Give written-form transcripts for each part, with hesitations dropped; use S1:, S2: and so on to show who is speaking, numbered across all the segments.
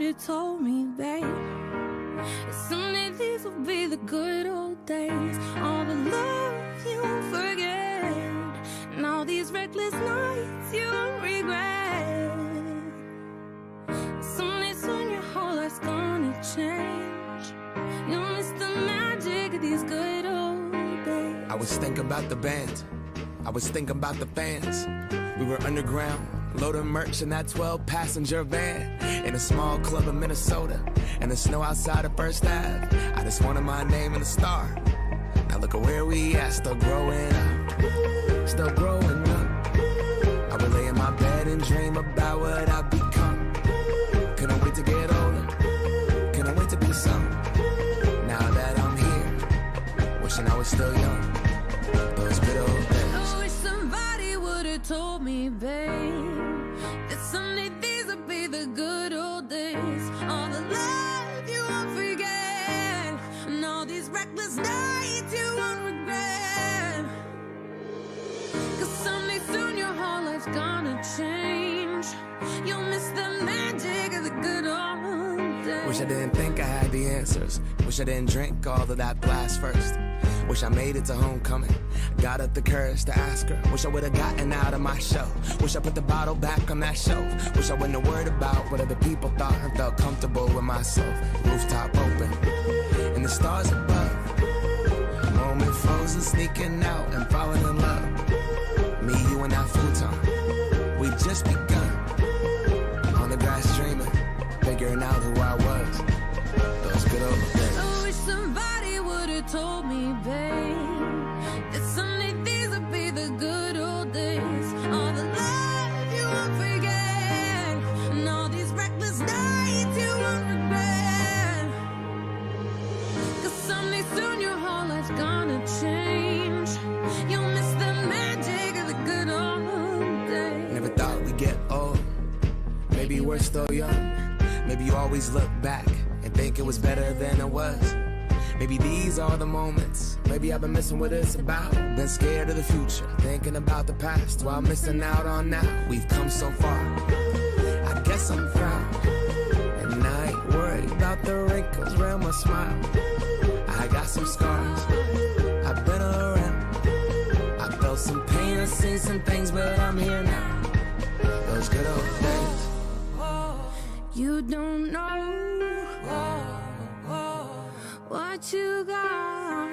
S1: have told me, babe, that someday these will be the good old days. All the love you won't forget, and all these reckless nights you won't regret. Someday soon your whole life's gonna change. You'll miss the magic of these good old days.
S2: I was thinking about the band, I was thinking about the fans. We were underground, loading merch in that 12-passenger van, in a small club in Minnesota, and the snow outside of First Ave. I just wanted my name in the star. Now look at where we at, still growing up, still growing up. I would lay in my bed and dream about what I've become. Couldn't wait to get older, couldn't wait to be some. Now that I'm here, wishing I was still young. Those good old days.
S1: I wish somebody would've told me, babe, that someday these would be the good old days. All the love you won't forget, and all these reckless nights you won't regret. Cause someday soon your whole life's gonna change. You'll miss the magic of the good old days.
S2: Wish I didn't think I had the answers. Wish I didn't drink all of that blast first. Wish I made it to homecoming, got up the courage to ask her. Wish I would've gotten out of my show. Wish I put the bottle back on that shelf. Wish I wouldn't have worried about what other people thought and felt comfortable with myself. Rooftop open, and the stars above. Moment frozen, sneaking out and falling in love. Me, you, and that futon, we just begun. On the grass dreaming, figuring out who I was. Those good old days.
S1: I wish somebody would've told me, babe, that someday these would be the good old days. All the love you won't forget, and all these reckless nights you won't regret. Cause someday soon your whole life's gonna change. You'll miss the magic of the good old days.
S2: Never thought we'd get old. Maybe we're still young. Maybe you always look back and think it was better than it was. Maybe these are the moments. Maybe I've been missing what it's about. Been scared of the future, thinking about the past while missing out on now. We've come so far, I guess I'm proud. And I ain't worried about the wrinkles around my smile. I got some scars, I've been around. I felt some pain, I've seen some things, but I'm here now. Those good old days.
S1: You don't know what you got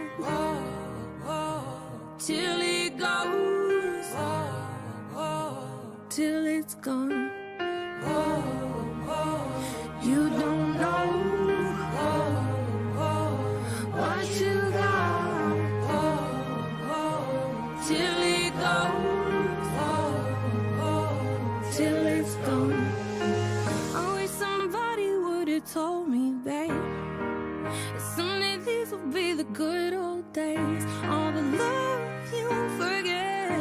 S1: till it goes, till it's gone. You don't know what you got till it goes, till it's gone. I wish somebody would've told me, babe, that someday these will be the good old days. All the love you won't forget,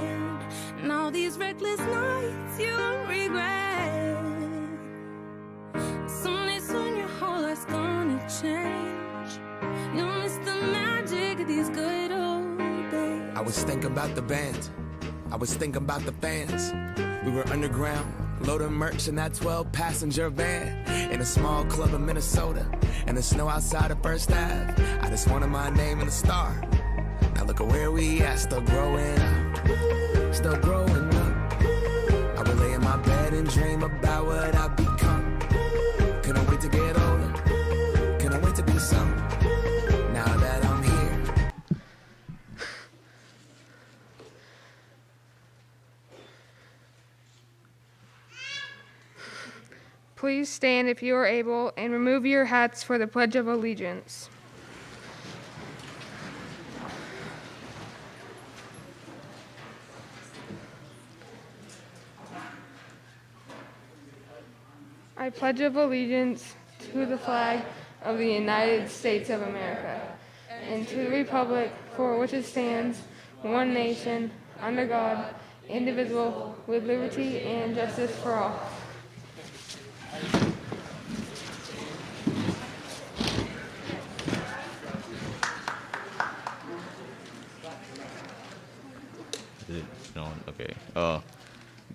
S1: and all these reckless nights you won't regret. Someday soon your whole life's gonna change. You'll miss the magic of these good old days.
S2: I was thinking about the band, I was thinking about the fans. We were underground, loading merch in that 12-passenger van, in a small club in Minnesota, and the snow outside of First Ave. I just wanted my name in the star. Now look at where we at, still growing up, still growing up. I would lay in my bed and dream about what I've become. Couldn't wait to get older, couldn't wait to be some. Now that I'm here.
S3: Please stand if you are able and remove your hats for the Pledge of Allegiance. I pledge allegiance to the flag of the United States of America and to the republic for which it stands, one nation, under God, indivisible, with liberty and justice for all.
S4: Is it on? Okay.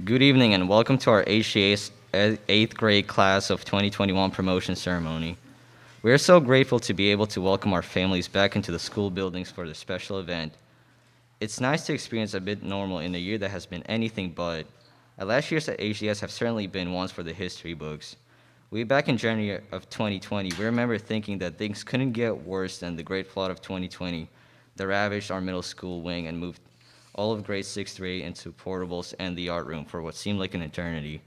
S4: Good evening and welcome to our HGS eighth grade class of 2021 promotion ceremony. We are so grateful to be able to welcome our families back into the school buildings for this special event. It's nice to experience a bit normal in a year that has been anything but. Last years at HGS have certainly been ones for the history books. Way back in January of 2020, we remember thinking that things couldn't get worse than the great flood of 2020 that ravaged our middle school wing and moved all of grades 6 through 8 into portables and the art room for what seemed like an eternity.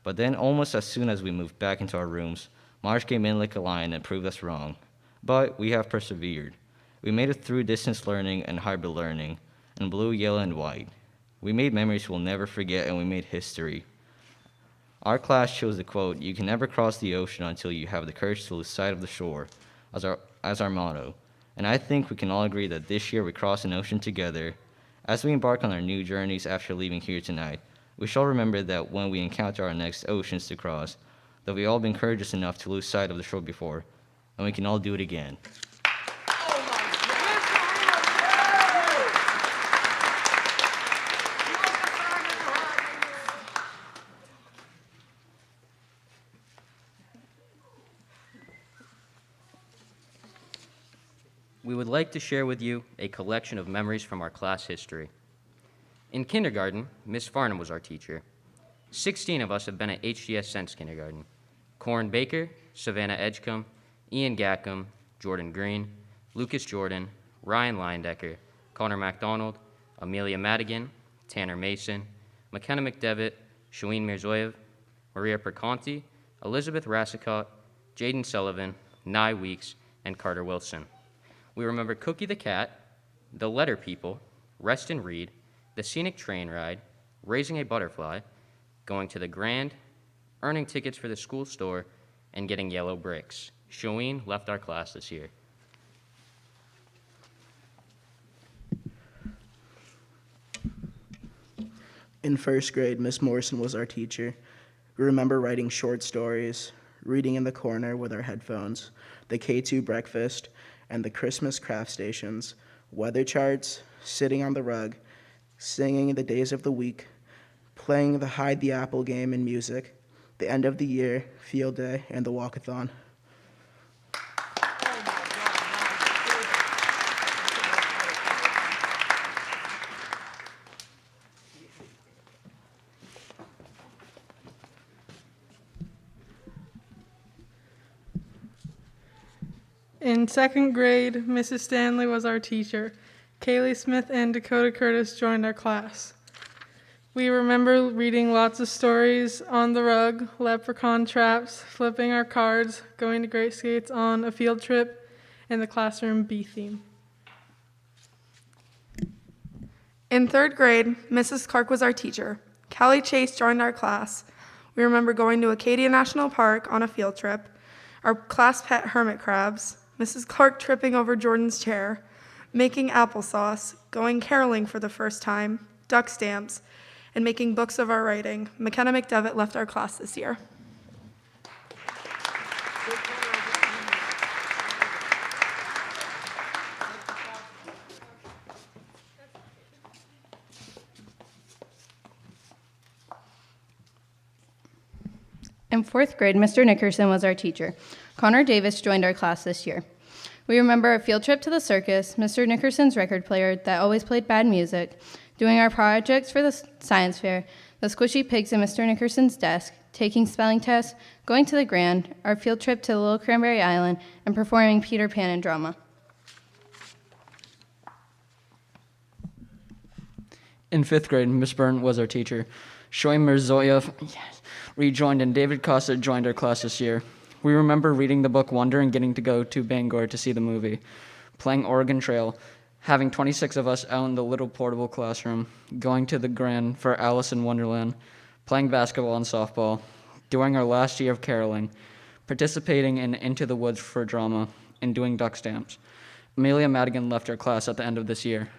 S4: But then, almost as soon as we moved back into our rooms, March came in like a lion and proved us wrong. But we have persevered. We made it through distance learning and hybrid learning, in blue, yellow, and white. We made memories we'll never forget, and we made history. Our class chose the quote, "You can never cross the ocean until you have the courage to lose sight of the shore," as our motto. And I think we can all agree that this year we crossed an ocean together. As we embark on our new journeys after leaving here tonight, we shall remember that when we encounter our next oceans to cross, that we all been courageous enough to lose sight of the shore before, and we can all do it again.
S5: We would like to share with you a collection of memories from our class history. In kindergarten, Miss Farnham was our teacher. 16 of us have been at HGS since kindergarten. Corin Baker, Savannah Edgecombe, Ian Gackham, Jordan Green, Lucas Jordan, Ryan Leindecker, Connor MacDonald, Amelia Madigan, Tanner Mason, McKenna McDevitt, Shaween Mirzoyev, Maria Perconti, Elizabeth Rassicott, Jaden Sullivan, Nye Weeks, and Carter Wilson. We remember Cookie the Cat, The Letter People, Rest and Read, the scenic train ride, raising a butterfly, going to the Grand, earning tickets for the school store, and getting yellow bricks. Shaween left our class this year.
S6: In first grade, Miss Morrison was our teacher. We remember writing short stories, reading in the corner with our headphones, the K2 breakfast, and the Christmas craft stations, weather charts, sitting on the rug, singing the days of the week, playing the hide the apple game in music, the end of the year, field day, and the walkathon.
S7: In second grade, Mrs. Stanley was our teacher. Kaylee Smith and Dakota Curtis joined our class. We remember reading lots of stories on the rug, leprechaun traps, flipping our cards, going to Great Skates on a field trip, and the classroom bee theme.
S8: In third grade, Mrs. Clark was our teacher. Callie Chase joined our class. We remember going to Acadia National Park on a field trip, our class pet hermit crabs, Mrs. Clark tripping over Jordan's chair, making applesauce, going caroling for the first time, duck stamps, and making books of our writing. McKenna McDevitt left our class this year.
S9: In fourth grade, Mr. Nickerson was our teacher. Connor Davis joined our class this year. We remember a field trip to the circus, Mr. Nickerson's record player that always played bad music, doing our projects for the science fair, the squishy pigs in Mr. Nickerson's desk, taking spelling tests, going to the Grand, our field trip to Little Cranberry Island, and performing Peter Pan in drama.
S10: In fifth grade, Miss Byrne was our teacher. Shoaib Mirzoyev rejoined, and David Costa joined our class this year. We remember reading the book Wonder and getting to go to Bangor to see the movie, playing Oregon Trail, having 26 of us out in the little portable classroom, going to the Grand for Alice in Wonderland, playing basketball and softball, doing our last year of caroling, participating in Into the Woods for drama, and doing duck stamps. Amelia Madigan left our class at the end of this year.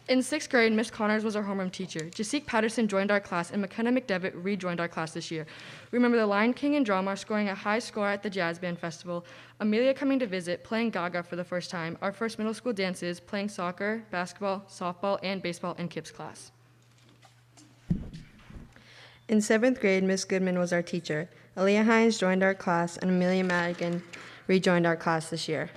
S11: In 6th grade, Miss Connors was our homeroom teacher. Jasique Patterson joined our class, and McKenna McDevitt rejoined our class this year. We remember the Lion King and drama, scoring a high score at the Jazz Band Festival, Amelia coming to visit, playing Gaga for the first time, our first middle school dances, playing soccer, basketball, softball, and baseball in Kip's class.
S12: In 7th grade, Miss Goodman was our teacher. Aaliyah Hines joined our class, and Amelia Madigan rejoined our class this year.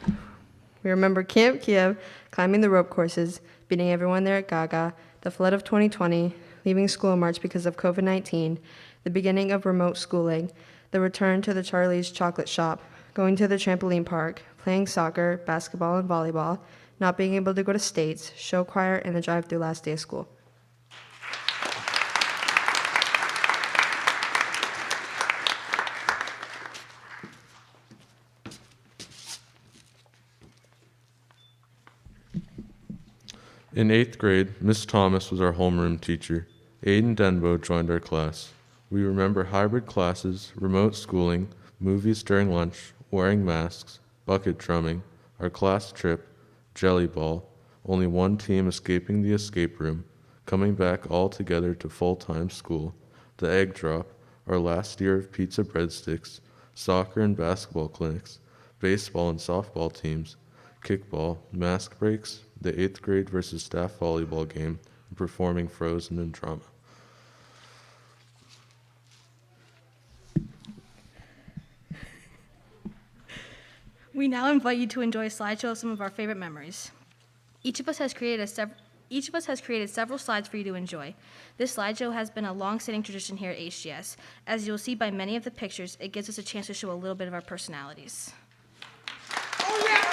S12: We remember Camp Kiev, climbing the rope courses, beating everyone there at Gaga, the flood of 2020, leaving school in March because of COVID-19, the beginning of remote schooling, the return to the Charlie's Chocolate Shop, going to the trampoline park, playing soccer, basketball, and volleyball, not being able to go to states, show choir, and the drive-through last day of school.
S13: In 8th grade, Miss Thomas was our homeroom teacher. Aiden Denbo joined our class. We remember hybrid classes, remote schooling, movies during lunch, wearing masks, bucket drumming, our class trip, jelly ball, only one team escaping the escape room, coming back all together to full-time school, the egg drop, our last year of pizza breadsticks, soccer and basketball clinics, baseball and softball teams, kickball, mask breaks, the 8th grade versus staff volleyball game, and performing Frozen and drama.
S14: We now invite you to enjoy a slideshow of some of our favorite memories. Each of us has created several slides for you to enjoy. This slideshow has been a long-standing tradition here at HGS. As you'll see by many of the pictures, it gives us a chance to show a little bit of our personalities.
S1: Oh yeah,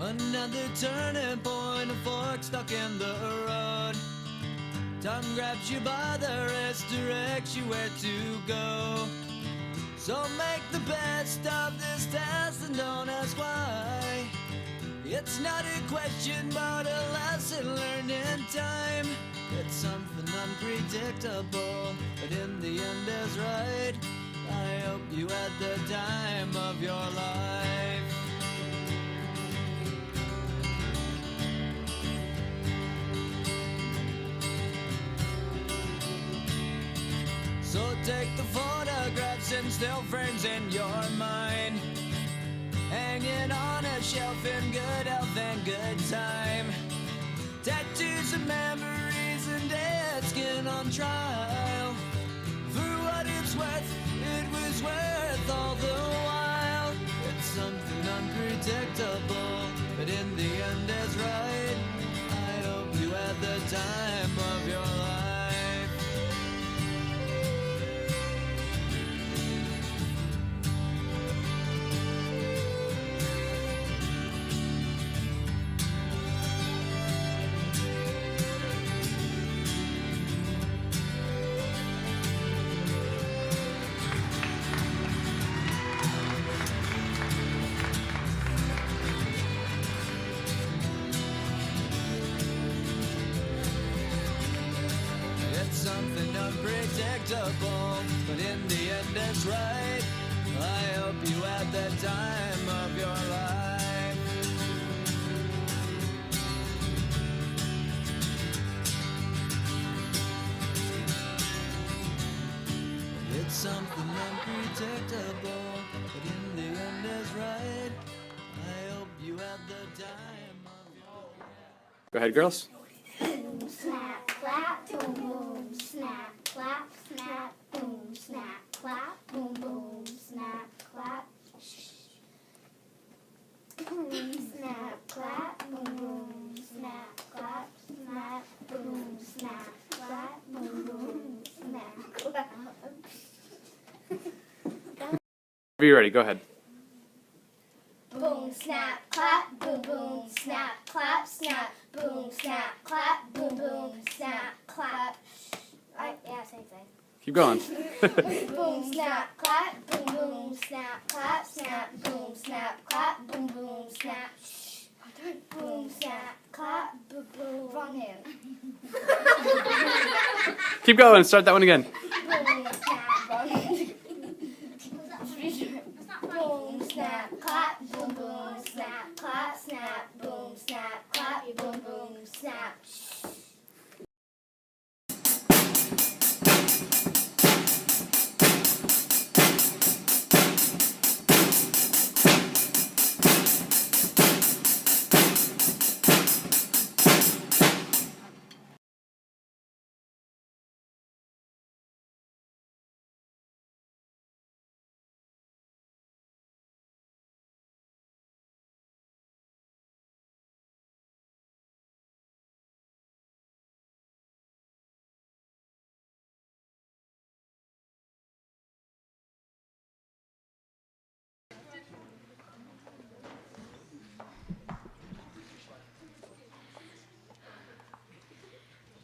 S15: Another turning point, a fork stuck in the road. Time grabs you by the wrist, directs you where to go. So make the best of this test and don't ask why. It's not a question but a lesson learned in time. It's something unpredictable, but in the end is right. I hope you had the time of your life. So take the photographs and still frames in your mind, hanging on a shelf in good health and good time. Tattoos of memories and dead skin on trial. For what it's worth, it was worth all the while. It's something unpredictable, but in the end is right. I hope you had the time of your life. Something unpredictable, but in the end it's right. I hope you had the time of your life. It's something unpredictable, but in the end is right. I hope you had the time of your life.
S16: Go ahead, girls.
S17: Boom, snap, clap, boom, boom, snap, clap, snap, boom, snap, clap, boom, boom, snap, clap. Boom, snap, clap, boom, boom, snap, clap, snap, boom, snap, clap, boom, boom, snap, clap.
S16: Are you ready? Go ahead.
S17: Boom, snap, clap, boom, boom, snap, clap, snap, boom, snap, clap, boom, boom, snap, clap. Yeah, same thing.
S16: Keep going.
S17: Boom, snap, clap, boom, boom, snap, clap, snap, boom, snap, clap, boom, boom, snap. Boom, snap, clap, boom, boom. Wrong hand.
S16: Keep going. Start that one again.
S17: Boom, snap, wrong hand. Boom, snap, clap, boom, boom, snap, clap, snap, boom, snap, clap, boom, boom, snap.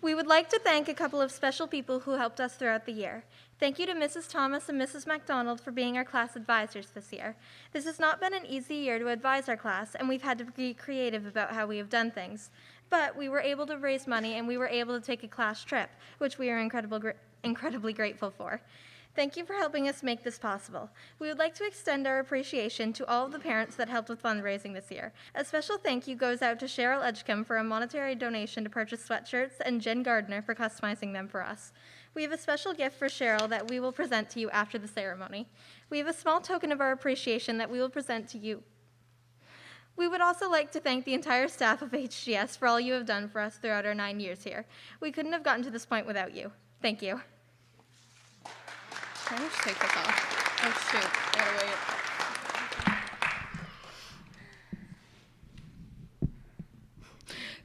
S18: We would like to thank a couple of special people who helped us throughout the year. Thank you to Mrs. Thomas and Mrs. MacDonald for being our class advisors this year. This has not been an easy year to advise our class, and we've had to be creative about how we have done things. But we were able to raise money, and we were able to take a class trip, which we are incredibly grateful for. Thank you for helping us make this possible. We would like to extend our appreciation to all of the parents that helped with fundraising this year. A special thank you goes out to Cheryl Edgecombe for a monetary donation to purchase sweatshirts and Jen Gardner for customizing them for us. We have a special gift for Cheryl that we will present to you after the ceremony. We have a small token of our appreciation that we will present to you. We would also like to thank the entire staff of HGS for all you have done for us throughout our 9 years here. We couldn't have gotten to this point without you. Thank you.
S9: Can I just take this off? Oh, shoot. Gotta wait.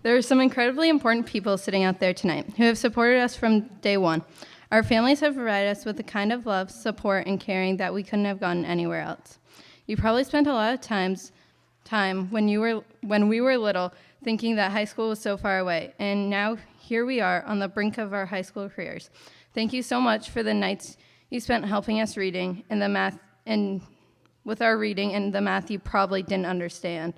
S9: There are some incredibly important people sitting out there tonight who have supported us from day one. Our families have provided us with the kind of love, support, and caring that we couldn't have gotten anywhere else. You probably spent a lot of times time when we were little, thinking that high school was so far away, and now here we are on the brink of our high school careers. Thank you so much for the nights you spent helping us reading and the math and with our reading and the math you probably didn't understand.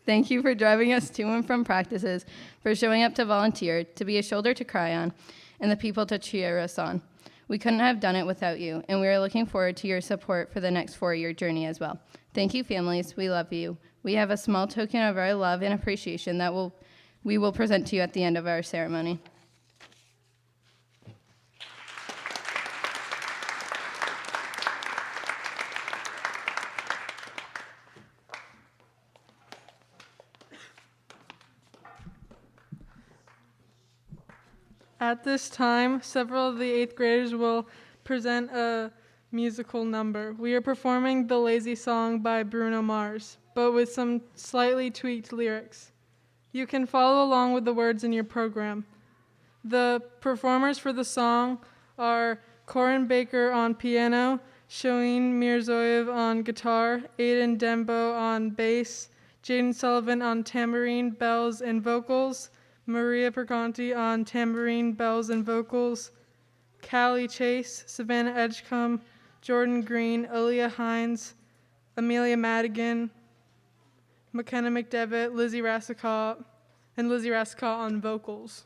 S9: Thank you for driving us to and from practices, for showing up to volunteer, to be a shoulder to cry on, and the people to cheer us on. We couldn't have done it without you, and we are looking forward to your support for the next 4-year journey as well. Thank you, families. We love you. We have a small token of our love and appreciation that we will present to you at the end of our ceremony.
S7: At this time, several of the 8th graders will present a musical number. We are performing The Lazy Song by Bruno Mars, but with some slightly tweaked lyrics. You can follow along with the words in your program. The performers for the song are Corin Baker on piano, Shoeen Mirzoyev on guitar, Aiden Dembo on bass, Jaden Sullivan on tambourine, bells, and vocals, Maria Perconti on tambourine, bells, and vocals, Callie Chase, Savannah Edgecombe, Jordan Green, Aaliyah Hines, Amelia Madigan, McKenna McDevitt, Lizzie Rassicott on vocals.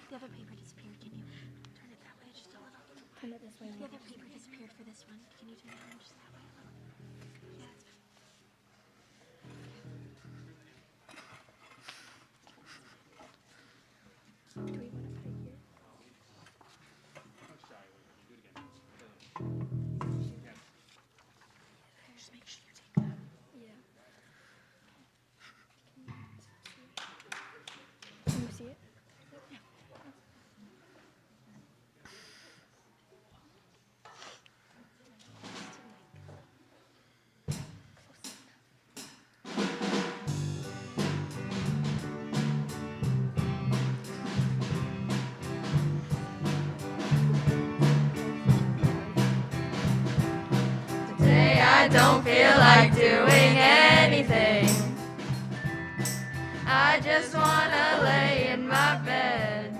S19: The other paper disappeared. Can you turn it that way just a little? Turn it this way. The other paper disappeared for this one. Can you turn it around just that way a little? Yeah, that's fine. Do we want to put it here? Just make sure you take that. Yeah. Can you see it? Yeah.
S1: Today I don't feel like doing anything. I just wanna lay in my bed.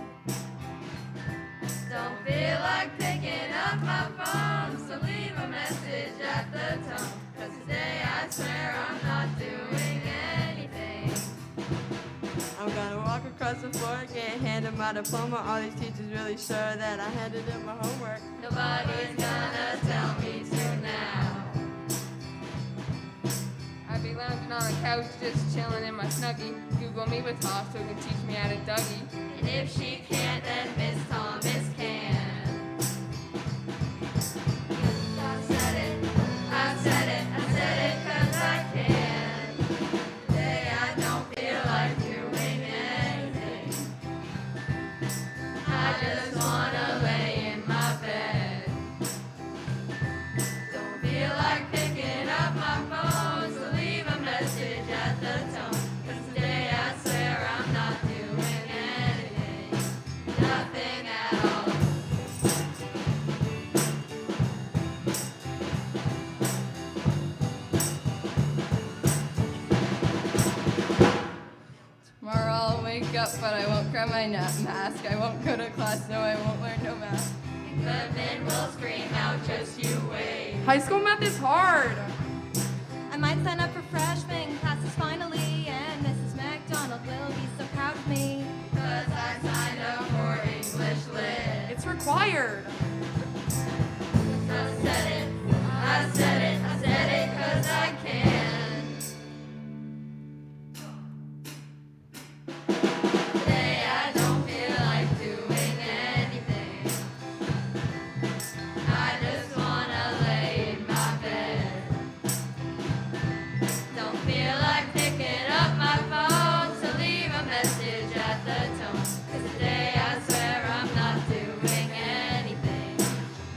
S1: Don't feel like picking up my phone, so leave a message at the tone. 'Cause today I swear I'm not doing anything.
S12: I'm gonna walk across the floor, get handed my diploma. All these teachers really sure that I handed in my homework.
S1: Nobody's gonna tell me to now.
S3: I'd be lounging on the couch, just chilling in my snuggie. Google me with Hoff so he can teach me how to Dougie.
S1: And if she can't, then Miss Thomas can. I said it, I said it, I said it 'cause I can. Today I don't feel like doing anything. I just wanna lay in my bed. Don't feel like picking up my phone, so leave a message at the tone. 'Cause today I swear I'm not doing anything. Nothing at all.
S9: Tomorrow I'll wake up, but I won't grab my mask. I won't go to class, no, I won't learn no math.
S1: Goodman will
S8: High school math is hard.
S18: I might sign up for freshman classes finally, and Mrs. McDonald will be so proud of me. 'Cause I signed up for English Lit.
S8: It's required.
S18: I said it, I said it, I said it 'cause I can. Today I don't feel like doing anything. I just wanna lay in my bed. Don't feel like picking up my phone to leave a message at the tone. 'Cause today I swear I'm not doing anything.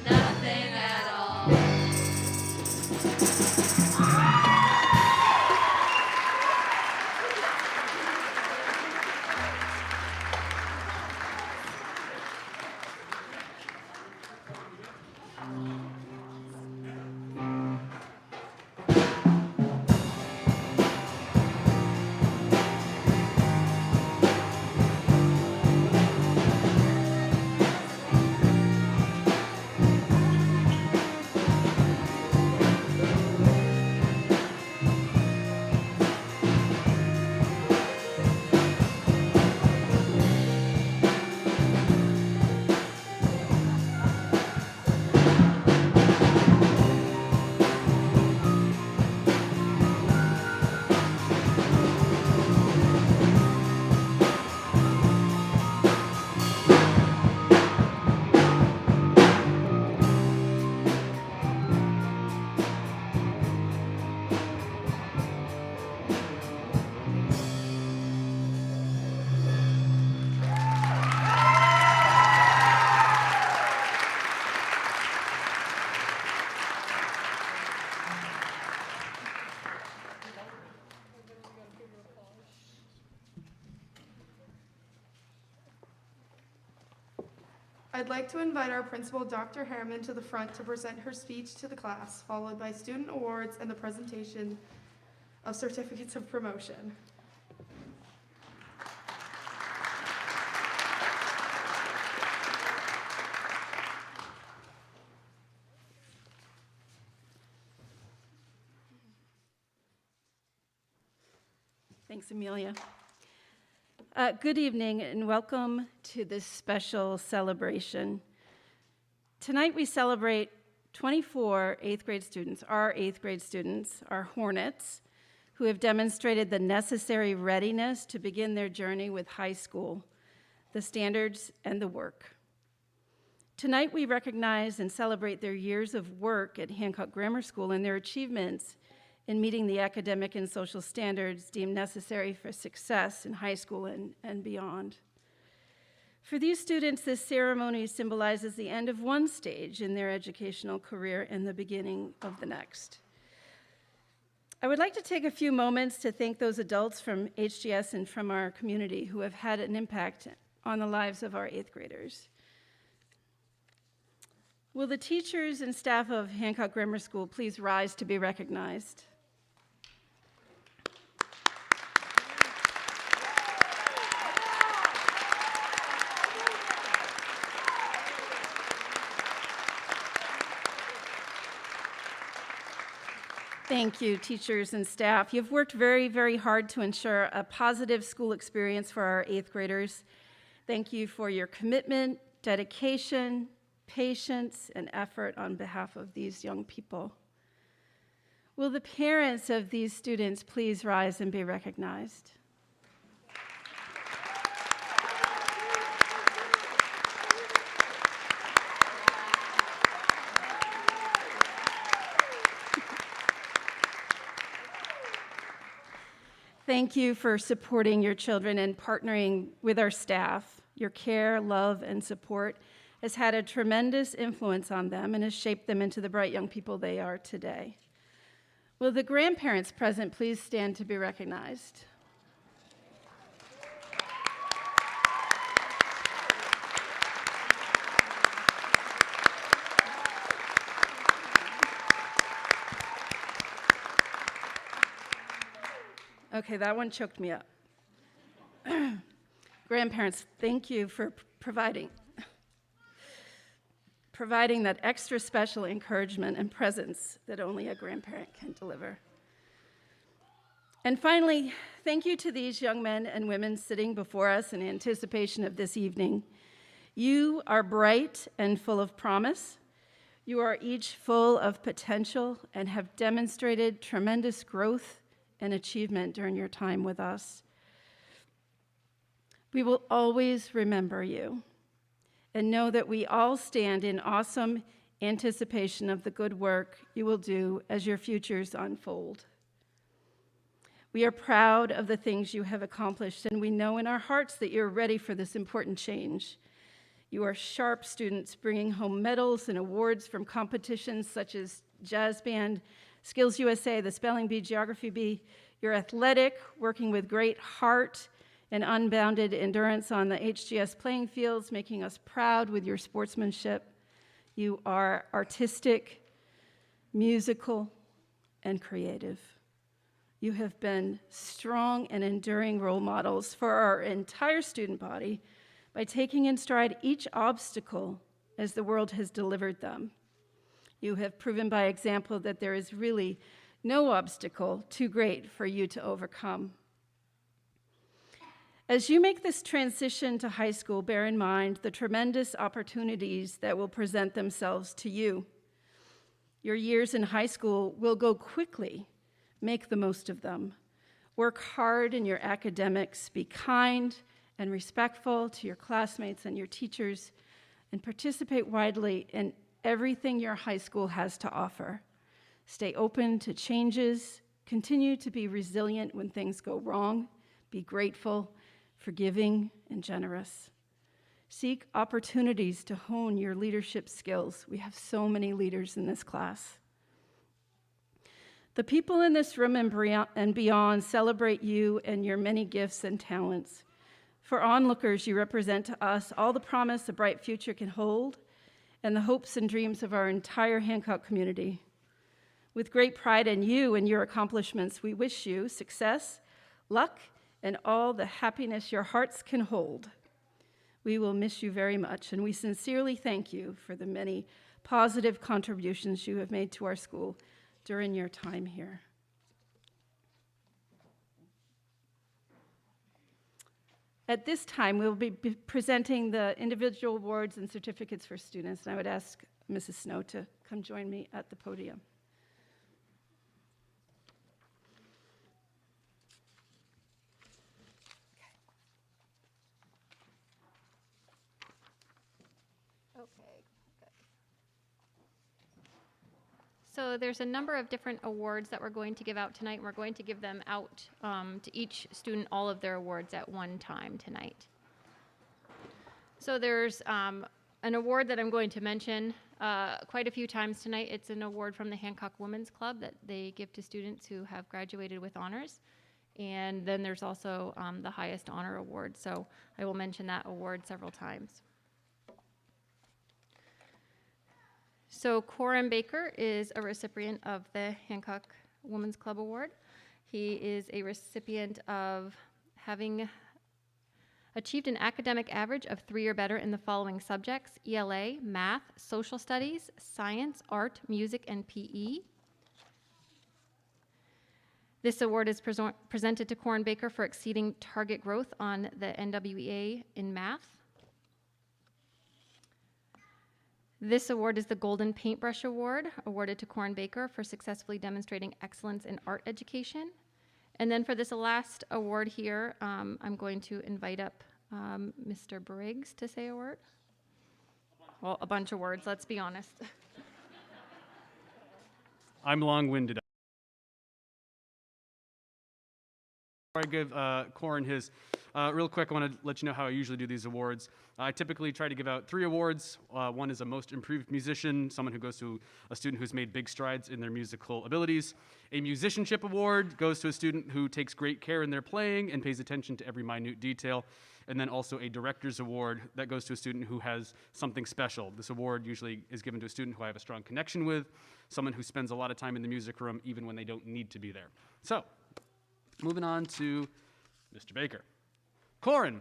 S18: Nothing at all.
S8: I'd like to invite our principal, Dr. Harriman, to the front to present her speech to the class, followed by student awards and the presentation of certificates of promotion.
S20: Thanks, Amelia. Good evening and welcome to this special celebration. Tonight we celebrate 24 eighth grade students, our Hornets, who have demonstrated the necessary readiness to begin their journey with high school, the standards, and the work. Tonight we recognize and celebrate their years of work at Hancock Grammar School and their achievements in meeting the academic and social standards deemed necessary for success in high school and beyond. For these students, this ceremony symbolizes the end of one stage in their educational career and the beginning of the next. I would like to take a few moments to thank those adults from HGS and from our community who have had an impact on the lives of our eighth graders. Will the teachers and staff of Hancock Grammar School please rise to be recognized? Thank you, teachers and staff. You've worked very, very hard to ensure a positive school experience for our eighth graders. Thank you for your commitment, dedication, patience, and effort on behalf of these young people. Will the parents of these students please rise and be recognized? Thank you for supporting your children and partnering with our staff. Your care, love, and support has had a tremendous influence on them and has shaped them into the bright young people they are today. Will the grandparents present please stand to be recognized? Okay, that one choked me up. Grandparents, thank you for providing providing that extra special encouragement and presence that only a grandparent can deliver. And finally, thank you to these young men and women sitting before us in anticipation of this evening. You are bright and full of promise. You are each full of potential and have demonstrated tremendous growth and achievement during your time with us. We will always remember you and know that we all stand in awesome anticipation of the good work you will do as your futures unfold. We are proud of the things you have accomplished, and we know in our hearts that you're ready for this important change. You are sharp students bringing home medals and awards from competitions such as Jazz Band, Skills USA, the Spelling Bee, Geography Bee. You're athletic, working with great heart and unbounded endurance on the HGS playing fields, making us proud with your sportsmanship. You are artistic, musical, and creative. You have been strong and enduring role models for our entire student body by taking in stride each obstacle as the world has delivered them. You have proven by example that there is really no obstacle too great for you to overcome. As you make this transition to high school, bear in mind the tremendous opportunities that will present themselves to you. Your years in high school will go quickly. Make the most of them. Work hard in your academics. Be kind and respectful to your classmates and your teachers, and participate widely in everything your high school has to offer. Stay open to changes. Continue to be resilient when things go wrong. Be grateful, forgiving, and generous. Seek opportunities to hone your leadership skills. We have so many leaders in this class. The people in this room and beyond celebrate you and your many gifts and talents. For onlookers, you represent to us all the promise a bright future can hold and the hopes and dreams of our entire Hancock community. With great pride in you and your accomplishments, we wish you success, luck, and all the happiness your hearts can hold. We will miss you very much, and we sincerely thank you for the many positive contributions you have made to our school during your time here. At this time, we'll be presenting the individual awards and certificates for students, and I would ask Mrs. Snow to come join me at the podium.
S21: So there's a number of different awards that we're going to give out tonight, and we're going to give them out to each student, all of their awards at one time tonight. So there's an award that I'm going to mention quite a few times tonight. It's an award from the Hancock Women's Club that they give to students who have graduated with honors. And then there's also the highest honor award. So I will mention that award several times. So Corin Baker is a recipient of the Hancock Women's Club Award. He is a recipient of having achieved an academic average of 3 or better in the following subjects: ELA, math, social studies, science, art, music, and PE. This award is presented to Corin Baker for exceeding target growth on the NWEA in math. This award is the Golden Paintbrush Award, awarded to Corin Baker for successfully demonstrating excellence in art education. And then for this last award here, I'm going to invite up Mr. Briggs to say a word. Well, a bunch of words, let's be honest.
S16: I'm long-winded. Before I give Corin his, real quick, I want to let you know how I usually do these awards. I typically try to give out 3 awards. One is a most improved musician, someone who goes to a student who's made big strides in their musical abilities. A musicianship award goes to a student who takes great care in their playing and pays attention to every minute detail. And then also a director's award that goes to a student who has something special. This award usually is given to a student who I have a strong connection with, someone who spends a lot of time in the music room even when they don't need to be there. So, moving on to Mr. Baker. Corin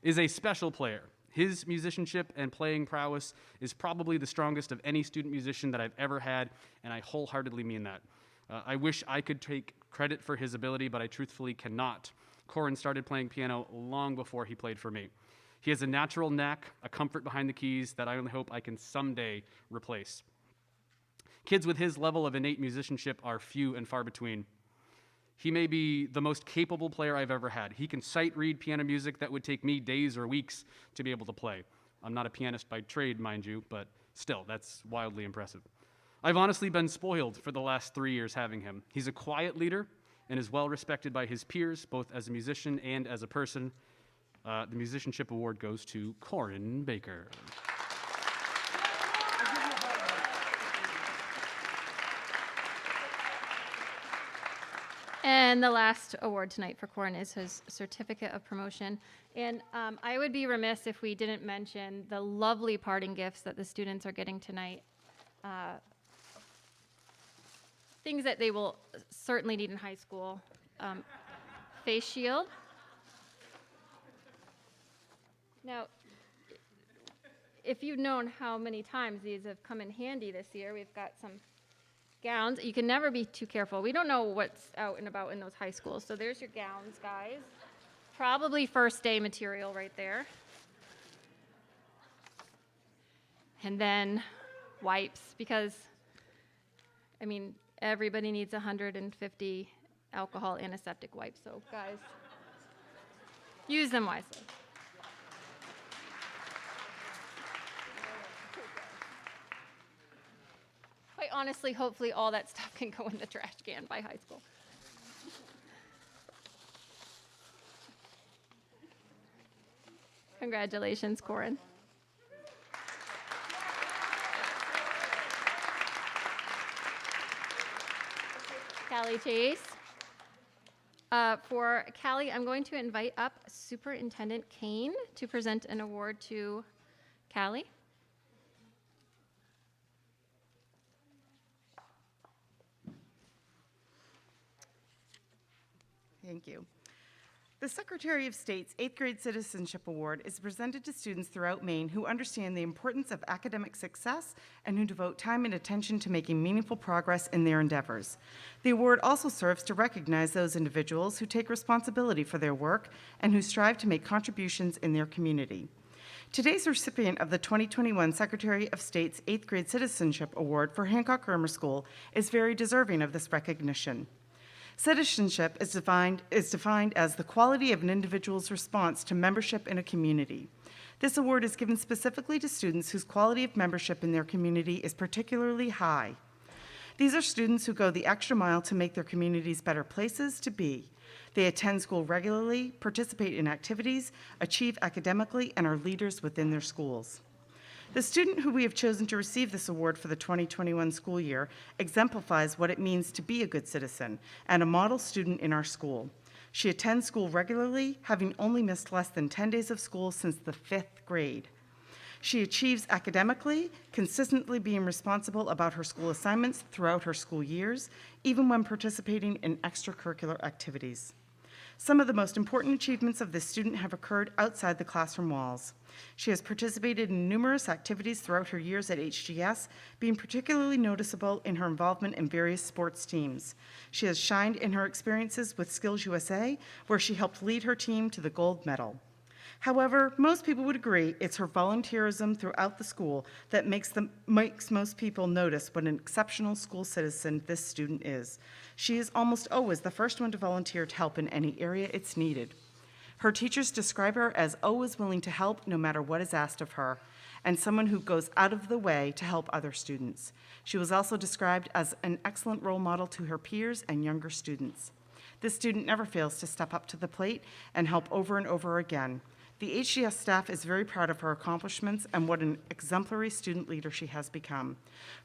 S16: is a special player. His musicianship and playing prowess is probably the strongest of any student musician that I've ever had, and I wholeheartedly mean that. I wish I could take credit for his ability, but I truthfully cannot. Corin started playing piano long before he played for me. He has a natural knack, a comfort behind the keys that I only hope I can someday replace. Kids with his level of innate musicianship are few and far between. He may be the most capable player I've ever had. He can sight read piano music that would take me days or weeks to be able to play. I'm not a pianist by trade, mind you, but still, that's wildly impressive. I've honestly been spoiled for the last 3 years having him. He's a quiet leader and is well respected by his peers, both as a musician and as a person. The Musicianship Award goes to Corin Baker.
S21: And the last award tonight for Corin is his Certificate of Promotion. And I would be remiss if we didn't mention the lovely parting gifts that the students are getting tonight. Things that they will certainly need in high school. Face shield. Now, if you've known how many times these have come in handy this year, we've got some gowns. You can never be too careful. We don't know what's out and about in those high schools. So there's your gowns, guys. Probably first day material right there. And then wipes, because, I mean, everybody needs 150 alcohol antiseptic wipes. So guys, use them wisely. Quite honestly, hopefully all that stuff can go in the trash can by high school. Congratulations, Corin. Callie Chase. For Callie, I'm going to invite up Superintendent Kane to present an award to Callie.
S2: Thank you. The Secretary of State's 8th Grade Citizenship Award is presented to students throughout Maine who understand the importance of academic success and who devote time and attention to making meaningful progress in their endeavors. The award also serves to recognize those individuals who take responsibility for their work and who strive to make contributions in their community. Today's recipient of the 2021 Secretary of State's 8th Grade Citizenship Award for Hancock Grammar School is very deserving of this recognition. Citizenship is defined as the quality of an individual's response to membership in a community. This award is given specifically to students whose quality of membership in their community is particularly high. These are students who go the extra mile to make their communities better places to be. They attend school regularly, participate in activities, achieve academically, and are leaders within their schools. The student who we have chosen to receive this award for the 2021 school year exemplifies what it means to be a good citizen and a model student in our school. She attends school regularly, having only missed less than 10 days of school since the 5th grade. She achieves academically, consistently being responsible about her school assignments throughout her school years, even when participating in extracurricular activities. Some of the most important achievements of this student have occurred outside the classroom walls. She has participated in numerous activities throughout her years at HGS, being particularly noticeable in her involvement in various sports teams. She has shined in her experiences with Skills USA, where she helped lead her team to the gold medal. However, most people would agree it's her volunteerism throughout the school that makes most people notice what an exceptional school citizen this student is. She is almost always the first one to volunteer to help in any area it's needed. Her teachers describe her as always willing to help no matter what is asked of her, and someone who goes out of the way to help other students. She was also described as an excellent role model to her peers and younger students. This student never fails to step up to the plate and help over and over again. The HGS staff is very proud of her accomplishments and what an exemplary student leader she has become.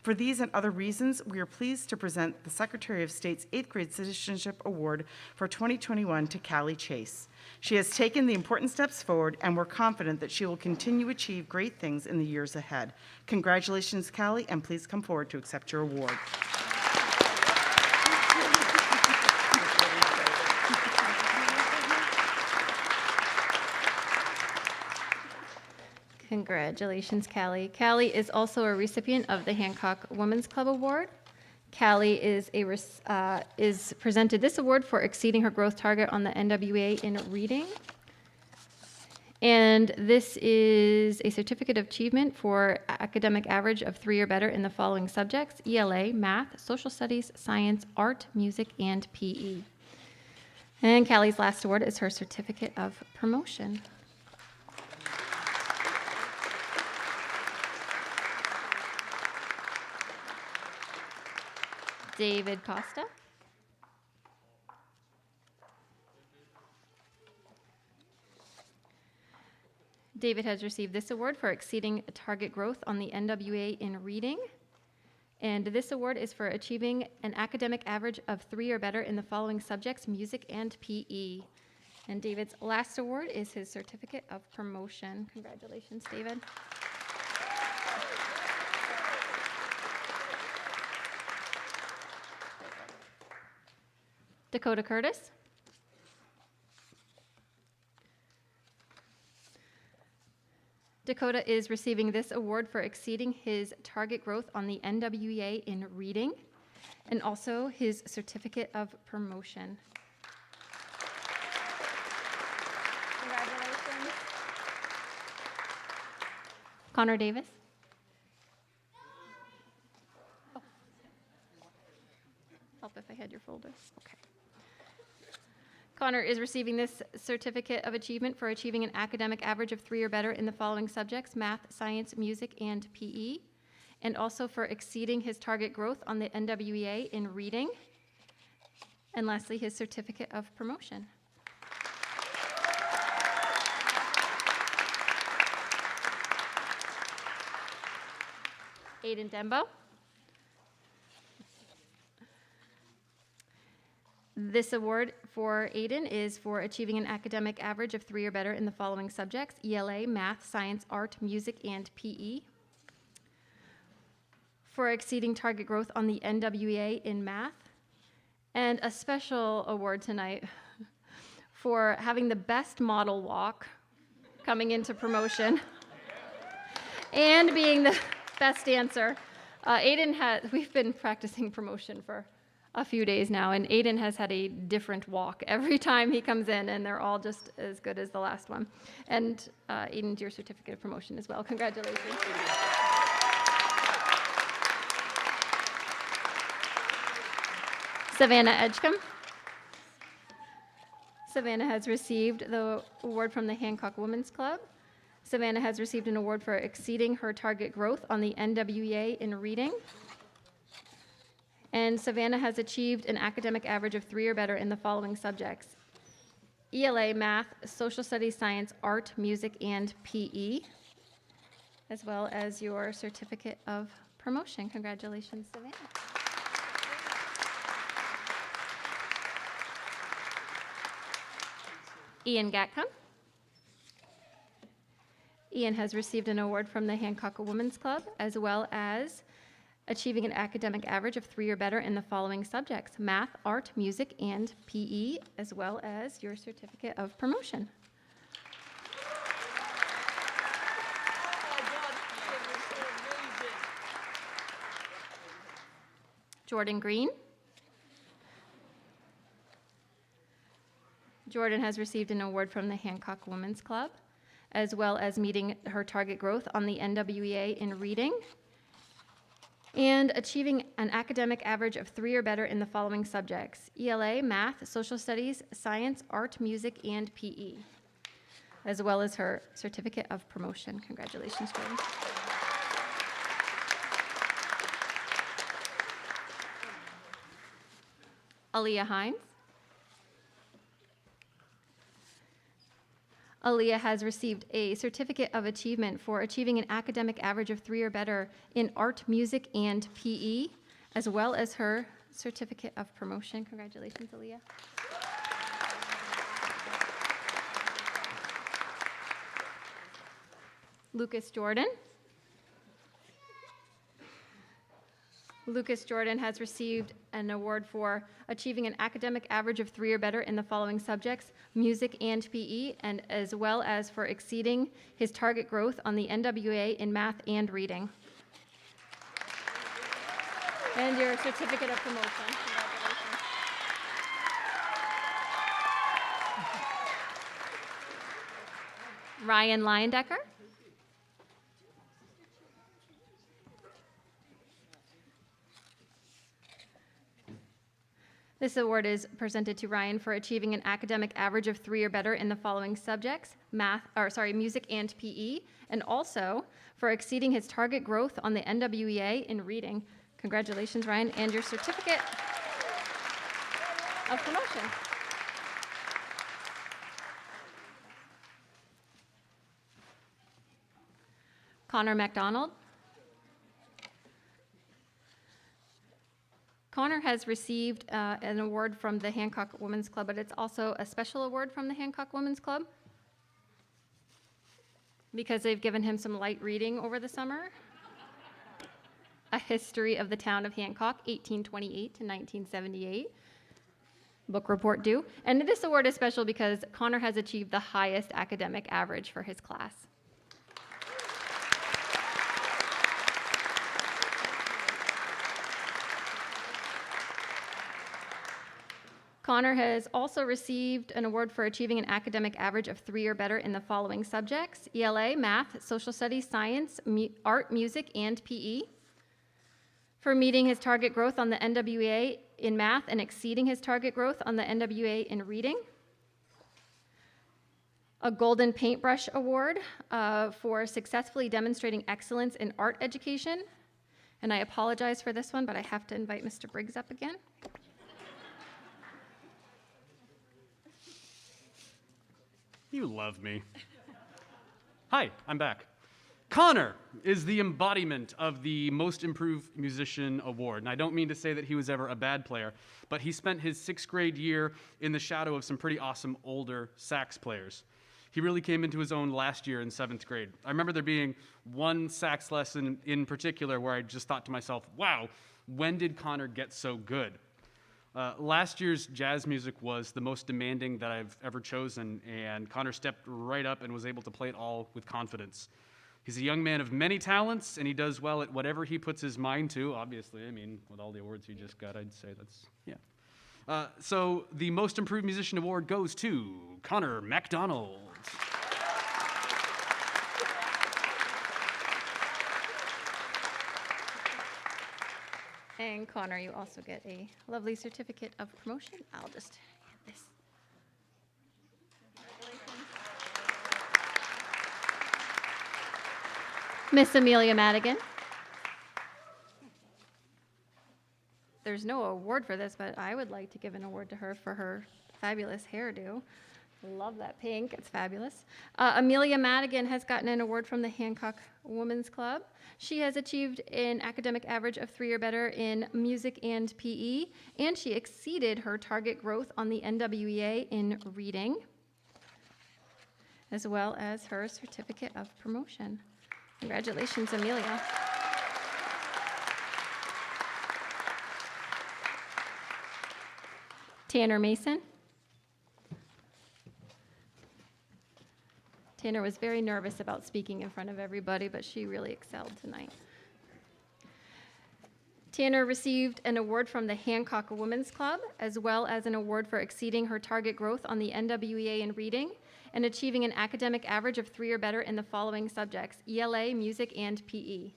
S2: For these and other reasons, we are pleased to present the Secretary of State's 8th Grade Citizenship Award for 2021 to Callie Chase. She has taken the important steps forward, and we're confident that she will continue to achieve great things in the years ahead. Congratulations, Callie, and please come forward to accept your award.
S21: Congratulations, Callie. Callie is also a recipient of the Hancock Women's Club Award. Callie is presented this award for exceeding her growth target on the NWA in reading. And this is a certificate of achievement for academic average of 3 or better in the following subjects: ELA, math, social studies, science, art, music, and PE. And Callie's last award is her certificate of promotion. David Costa. David has received this award for exceeding target growth on the NWA in reading. And this award is for achieving an academic average of 3 or better in the following subjects: music and PE. And David's last award is his certificate of promotion. Congratulations, David. Dakota Curtis. Dakota is receiving this award for exceeding his target growth on the NWA in reading, and also his certificate of promotion. Congratulations. Connor Davis. Oh. Help if I had your folder. Okay. Connor is receiving this certificate of achievement for achieving an academic average of 3 or better in the following subjects: math, science, music, and PE, and also for exceeding his target growth on the NWA in reading, and lastly, his certificate of promotion. Aiden Dembo. This award for Aiden is for achieving an academic average of 3 or better in the following subjects: ELA, math, science, art, music, and PE. For exceeding target growth on the NWA in math. And a special award tonight for having the best model walk coming into promotion and being the best dancer. We've been practicing promotion for a few days now, and Aiden has had a different walk every time he comes in, and they're all just as good as the last one. And Aiden, your certificate of promotion as well. Congratulations. Savannah Edgecombe. Savannah has received the award from the Hancock Women's Club. Savannah has received an award for exceeding her target growth on the NWA in reading. And Savannah has achieved an academic average of 3 or better in the following subjects: ELA, math, social studies, science, art, music, and PE, as well as your certificate of promotion. Congratulations, Savannah. Ian Gatcombe. Ian has received an award from the Hancock Women's Club, as well as achieving an academic average of 3 or better in the following subjects: math, art, music, and PE, as well as your certificate of promotion. Jordan Green. Jordan has received an award from the Hancock Women's Club, as well as meeting her target growth on the NWA in reading, and achieving an academic average of 3 or better in the following subjects: ELA, math, social studies, science, art, music, and PE, as well as her certificate of promotion. Congratulations, Jordan. Aaliyah Hines. Aaliyah has received a certificate of achievement for achieving an academic average of 3 or better in art, music, and PE, as well as her certificate of promotion. Congratulations, Aaliyah. Lucas Jordan. Lucas Jordan has received an award for achieving an academic average of 3 or better in the following subjects, music and PE, and as well as for exceeding his target growth on the NWA in math and reading. And your certificate of promotion. Congratulations. Ryan Leyendecker. This award is presented to Ryan for achieving an academic average of 3 or better in the following subjects, music and PE, and also for exceeding his target growth on the NWEA in reading. Congratulations, Ryan, and your certificate of promotion. Connor MacDonald. Connor has received an award from the Hancock Women's Club, but it's also a special award from the Hancock Women's Club because they've given him some light reading over the summer. A History of the Town of Hancock, 1828 to 1978. Book report due. And this award is special because Connor has achieved the highest academic average for his class. Connor has also received an award for achieving an academic average of 3 or better in the following subjects: ELA, math, social studies, science, art, music, and PE. For meeting his target growth on the NWA in math and exceeding his target growth on the NWA in reading. A Golden Paintbrush Award for successfully demonstrating excellence in art education. And I apologize for this one, but I have to invite Mr. Briggs up again.
S16: You love me. Hi, I'm back. Connor is the embodiment of the Most Improved Musician Award. And I don't mean to say that he was ever a bad player, but he spent his 6th grade year in the shadow of some pretty awesome older sax players. He really came into his own last year in 7th grade. I remember there being one sax lesson in particular where I just thought to myself, wow, when did Connor get so good? Last year's jazz music was the most demanding that I've ever chosen, and Connor stepped right up and was able to play it all with confidence. He's a young man of many talents, and he does well at whatever he puts his mind to, obviously. I mean, with all the awards he just got, I'd say that's, yeah. So the Most Improved Musician Award goes to Connor MacDonald.
S21: And Connor, you also get a lovely certificate of promotion. I'll just hand this. Miss Amelia Madigan. There's no award for this, but I would like to give an award to her for her fabulous hairdo. Love that pink, it's fabulous. Amelia Madigan has gotten an award from the Hancock Women's Club. She has achieved an academic average of 3 or better in music and PE, and she exceeded her target growth on the NWEA in reading, as well as her certificate of promotion. Congratulations, Amelia. Tanner Mason. Tanner was very nervous about speaking in front of everybody, but she really excelled tonight. Tanner received an award from the Hancock Women's Club, as well as an award for exceeding her target growth on the NWEA in reading and achieving an academic average of 3 or better in the following subjects: ELA, music, and PE.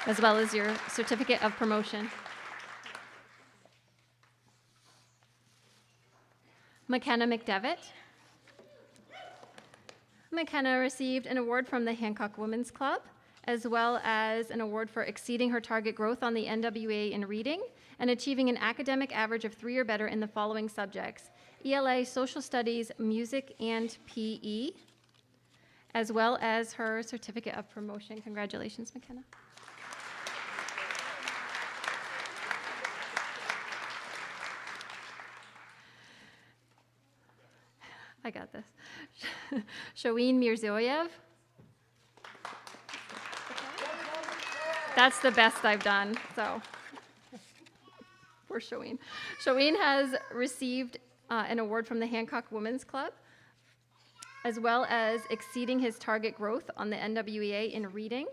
S21: As well as your certificate of promotion. McKenna McDevitt. McKenna received an award from the Hancock Women's Club, as well as an award for exceeding her target growth on the NWA in reading and achieving an academic average of 3 or better in the following subjects: ELA, social studies, music, and PE, as well as her certificate of promotion. Congratulations, McKenna. I got this. Shoeen Mirzoyev. That's the best I've done, so. Poor Shoeen. Shoeen has received an award from the Hancock Women's Club, as well as exceeding his target growth on the NWEA in reading,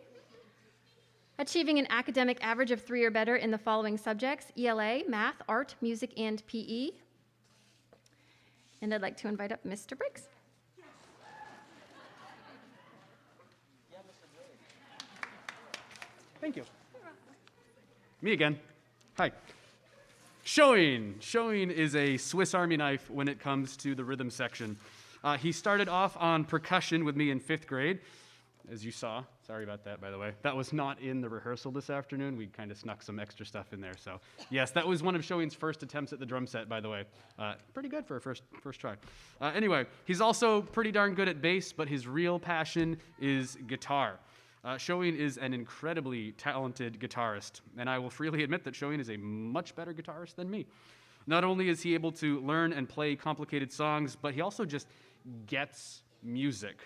S21: achieving an academic average of 3 or better in the following subjects: ELA, math, art, music, and PE. And I'd like to invite up Mr. Briggs.
S16: Thank you. Me again. Hi. Shoeen is a Swiss Army knife when it comes to the rhythm section. He started off on percussion with me in 5th grade, as you saw. Sorry about that, by the way. That was not in the rehearsal this afternoon. We kind of snuck some extra stuff in there. So yes, that was one of Shoeen's first attempts at the drum set, by the way. Pretty good for a first try. Anyway, he's also pretty darn good at bass, but his real passion is guitar. Shoeen is an incredibly talented guitarist, and I will freely admit that Shoeen is a much better guitarist than me. Not only is he able to learn and play complicated songs, but he also just gets music.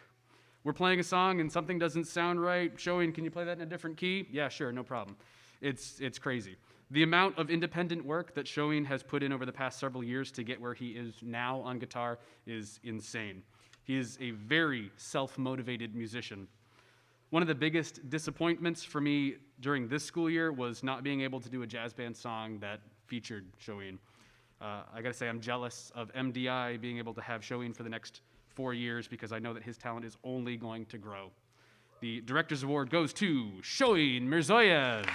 S16: We're playing a song and something doesn't sound right. Shoeen, can you play that in a different key? Yeah, sure, no problem. It's crazy. The amount of independent work that Shoeen has put in over the past several years to get where he is now on guitar is insane. He is a very self-motivated musician. One of the biggest disappointments for me during this school year was not being able to do a jazz band song that featured Shoeen. I gotta say, I'm jealous of MDI being able to have Shoeen for the next 4 years because I know that his talent is only going to grow. The Director's Award goes to Shoeen Mirzoyev.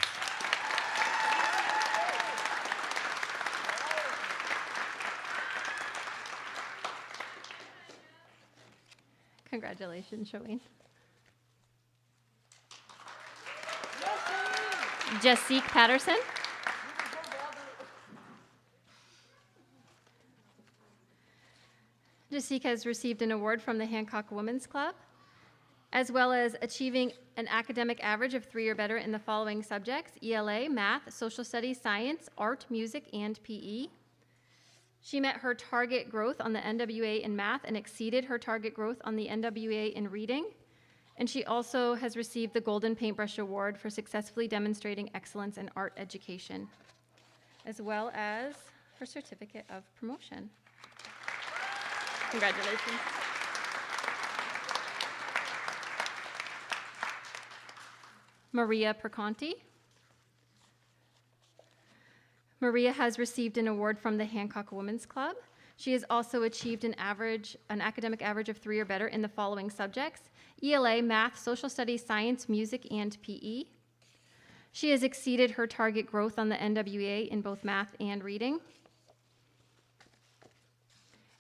S21: Congratulations, Shoeen. Jessique Patterson. Jessique has received an award from the Hancock Women's Club, as well as achieving an academic average of 3 or better in the following subjects: ELA, math, social studies, science, art, music, and PE. She met her target growth on the NWA in math and exceeded her target growth on the NWA in reading. And she also has received the Golden Paintbrush Award for successfully demonstrating excellence in art education, as well as her certificate of promotion. Congratulations. Maria Perconti. Maria has received an award from the Hancock Women's Club. She has also achieved an academic average of 3 or better in the following subjects: ELA, math, social studies, science, music, and PE. She has exceeded her target growth on the NWA in both math and reading.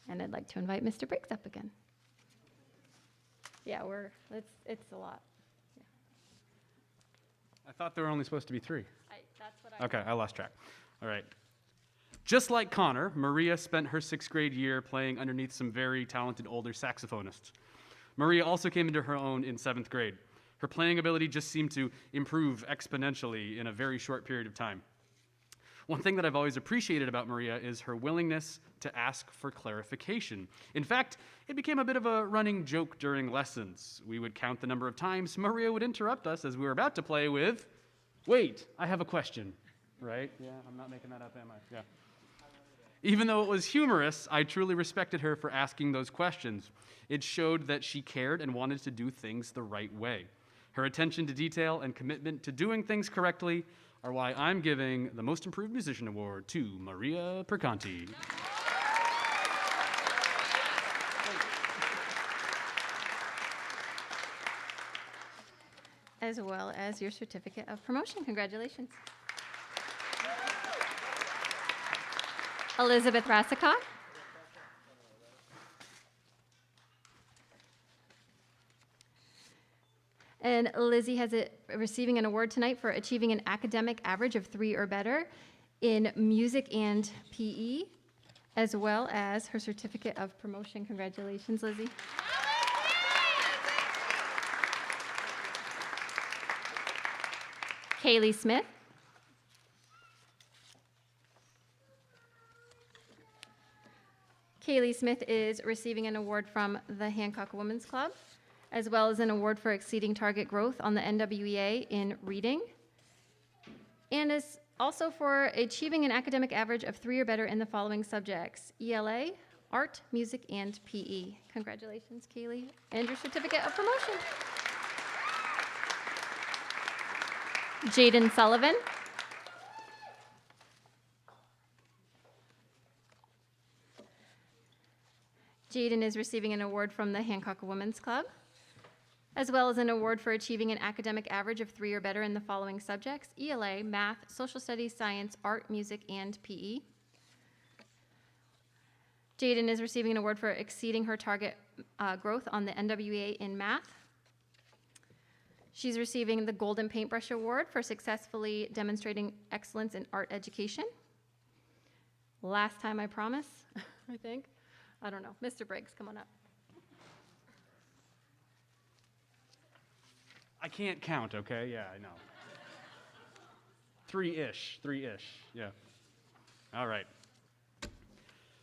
S21: And I'd like to invite Mr. Briggs up again. Yeah, it's a lot. Yeah.
S16: I thought there were only supposed to be 3.
S21: That's what I
S16: Okay, I lost track. All right. Just like Connor, Maria spent her 6th grade year playing underneath some very talented older saxophonists. Maria also came into her own in 7th grade. Her playing ability just seemed to improve exponentially in a very short period of time. One thing that I've always appreciated about Maria is her willingness to ask for clarification. In fact, it became a bit of a running joke during lessons. We would count the number of times Maria would interrupt us as we were about to play with, "Wait, I have a question." Right? Yeah, I'm not making that up, am I? Yeah. Even though it was humorous, I truly respected her for asking those questions. It showed that she cared and wanted to do things the right way. Her attention to detail and commitment to doing things correctly are why I'm giving the Most Improved Musician Award to Maria Perconti.
S21: As well as your certificate of promotion. Congratulations. Elizabeth Rassicott. And Lizzie has receiving an award tonight for achieving an academic average of 3 or better in music and PE, as well as her certificate of promotion. Congratulations, Lizzie. Kaylee Smith. Kaylee Smith is receiving an award from the Hancock Women's Club, as well as an award for exceeding target growth on the NWEA in reading. and is also for achieving an academic average of 3 or better in the following subjects: ELA, art, music, and PE. Congratulations, Kaylee, and your certificate of promotion. Jaden Sullivan. Jaden is receiving an award from the Hancock Women's Club, as well as an award for achieving an academic average of 3 or better in the following subjects: ELA, math, social studies, science, art, music, and PE. Jaden is receiving an award for exceeding her target growth on the NWA in math. She's receiving the Golden Paintbrush Award for successfully demonstrating excellence in art education. Last time, I promise, I think. I don't know. Mr. Briggs, come on up.
S16: I can't count, okay? Yeah, I know. Three-ish, yeah. All right.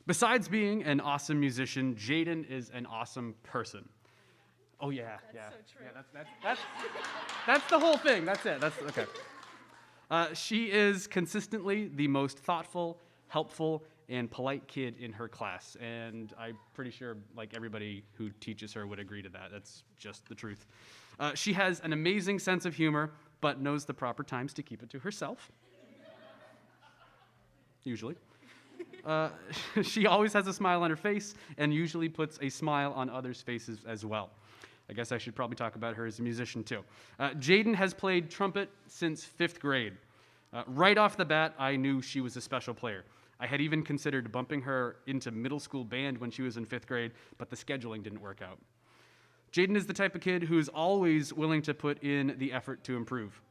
S16: Besides being an awesome musician, Jaden is an awesome person. Oh, yeah, yeah. So true. Yeah, that's the whole thing. That's it. That's okay. She is consistently the most thoughtful, helpful, and polite kid in her class, and I'm pretty sure like everybody who teaches her would agree to that. That's just the truth. She has an amazing sense of humor, but knows the proper times to keep it to herself. Usually. She always has a smile on her face and usually puts a smile on others' faces as well. I guess I should probably talk about her as a musician too. Jaden has played trumpet since 5th grade. Right off the bat, I knew she was a special player. I had even considered bumping her into middle school band when she was in 5th grade, but the scheduling didn't work out. Jaden is the type of kid who is always willing to put in the effort to improve.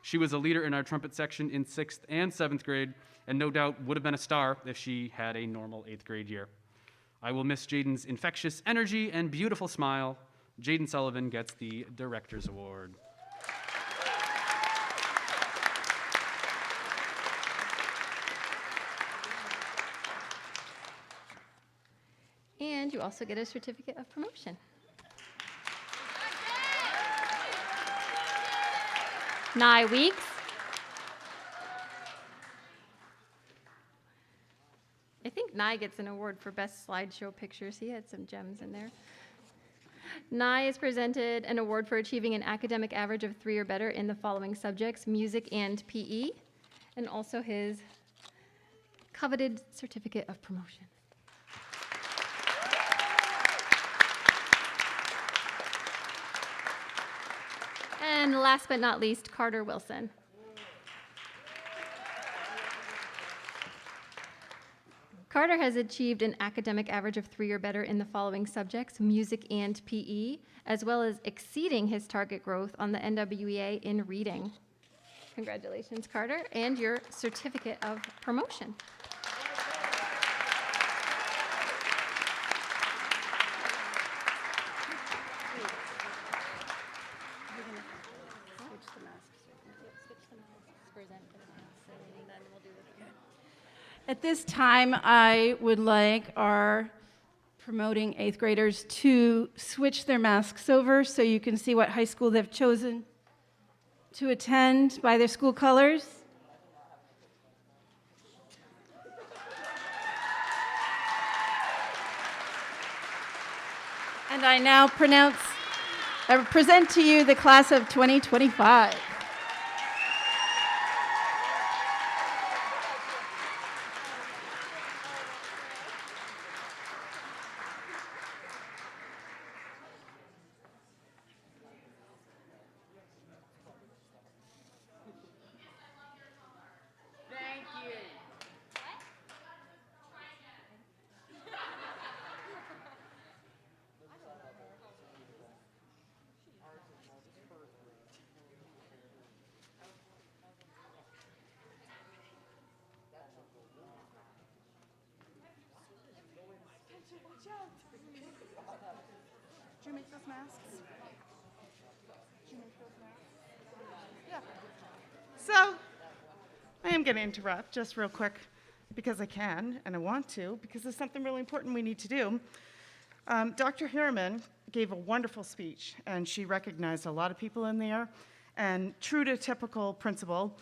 S16: She was a leader in our trumpet section in 6th and 7th grade, and no doubt would have been a star if she had a normal 8th grade year. I will miss Jaden's infectious energy and beautiful smile. Jaden Sullivan gets the Director's Award.
S21: And you also get a certificate of promotion. Nye Weeks. I think Nye gets an award for best slideshow pictures. He had some gems in there. Nye is presented an award for achieving an academic average of 3 or better in the following subjects: music and PE, and also his coveted certificate of promotion. And last but not least, Carter Wilson. Carter has achieved an academic average of 3 or better in the following subjects: music and PE, as well as exceeding his target growth on the NWEA in reading. Congratulations, Carter, and your certificate of promotion.
S20: At this time, I would like our promoting 8th graders to switch their masks over so you can see what high school they've chosen to attend by their school colors. And I now present to you the class of 2025.
S2: Did you make those masks? Did you make those masks? Yeah. So, I am going to interrupt just real quick because I can and I want to, because there's something really important we need to do. Dr. Harriman gave a wonderful speech, and she recognized a lot of people in there. And true to typical principal,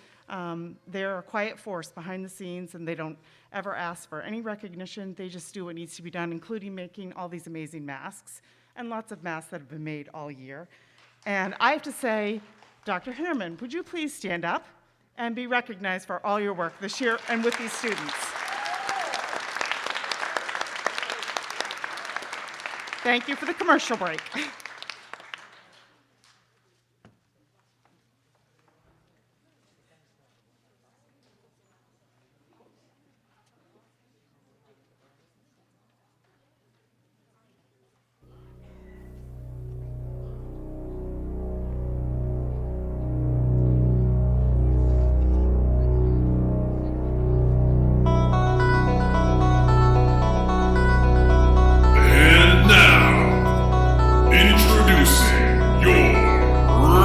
S2: they're a quiet force behind the scenes, and they don't ever ask for any recognition. They just do what needs to be done, including making all these amazing masks, and lots of masks that have been made all year. And I have to say, Dr. Herman, would you please stand up and be recognized for all your work this year and with these students? Thank you for the commercial break.
S4: And now, introducing your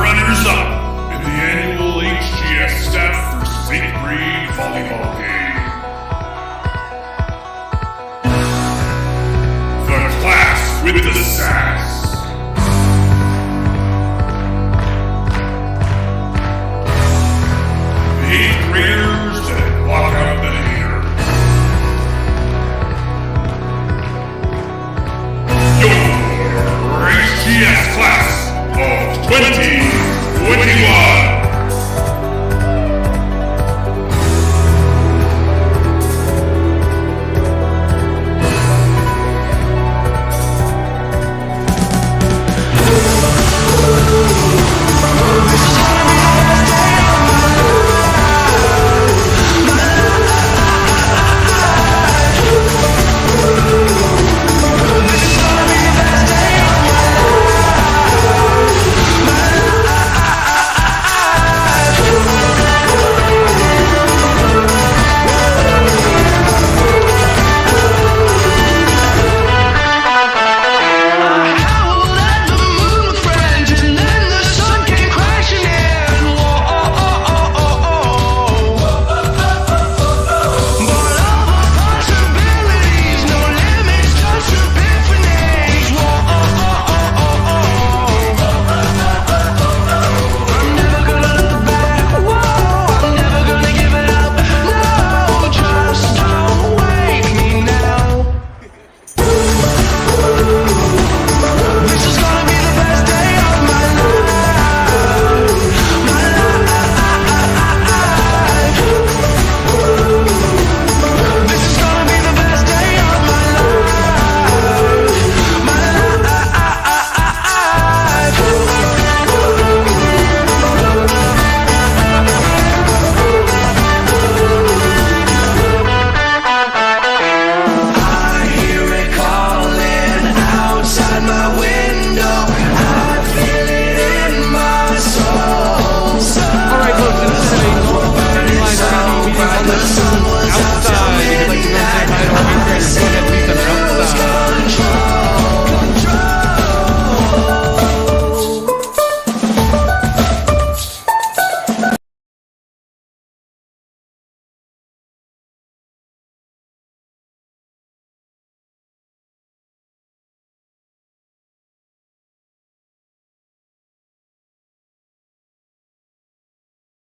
S4: runners-up in the annual HGS Staff vs. 8th grade volleyball game. The class with the sass. The 8th graders that walk out the hater. Your HGS class of 2021.